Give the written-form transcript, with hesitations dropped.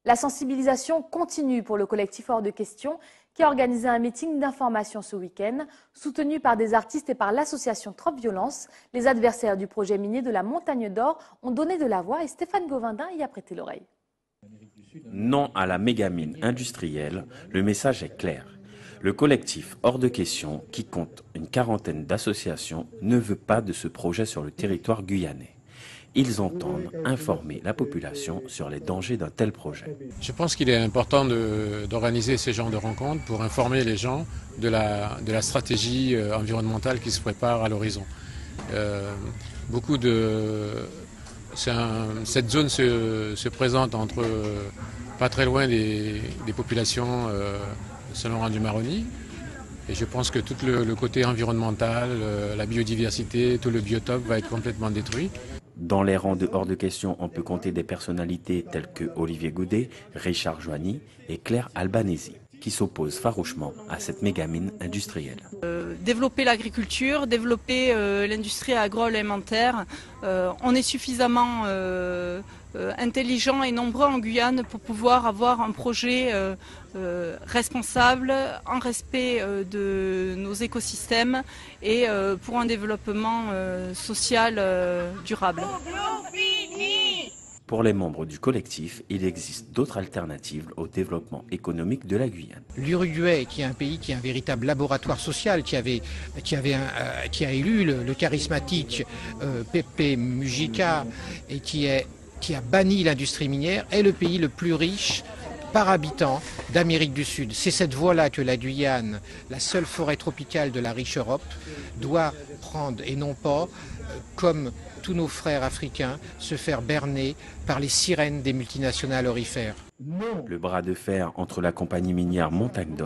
La sensibilisation continue pour le collectif Hors de Question qui a organisé un meeting d'information ce week-end. Soutenu par des artistes et par l'association Trop Violence, les adversaires du projet minier de la Montagne d'Or ont donné de la voix et Stéphane Govindin y a prêté l'oreille. Non à la mégamine industrielle, le message est clair. Le collectif Hors de Question, qui compte une quarantaine d'associations, ne veut pas de ce projet sur le territoire guyanais. Ils entendent informer la population sur les dangers d'un tel projet. Je pense qu'il est important d'organiser ces genres de rencontres pour informer les gens de la stratégie environnementale qui se prépare à l'horizon. Cette zone se présente pas très loin des populations de Saint-Laurent-du-Maroni. Et je pense que tout le côté environnemental, la biodiversité, tout le biotope va être complètement détruit. Dans les rangs de Hors de Question, on peut compter des personnalités telles que Olivier Goudet, Richard Joigny et Claire Albanesi, qui s'opposent farouchement à cette mégamine industrielle. Développer l'agriculture, développer l'industrie agroalimentaire. On est suffisamment intelligents et nombreux en Guyane pour pouvoir avoir un projet responsable, en respect de nos écosystèmes et pour un développement social durable. Pour les membres du collectif, il existe d'autres alternatives au développement économique de la Guyane. L'Uruguay, qui est un pays qui est un véritable laboratoire social, qui a élu le charismatique Pepe Mujica et qui a banni l'industrie minière, est le pays le plus riche par habitant d'Amérique du Sud. C'est cette voie-là que la Guyane, la seule forêt tropicale de la riche Europe, doit prendre et non pas, comme tous nos frères africains, se faire berner par les sirènes des multinationales aurifères. Le bras de fer entre la compagnie minière Montagne d'Or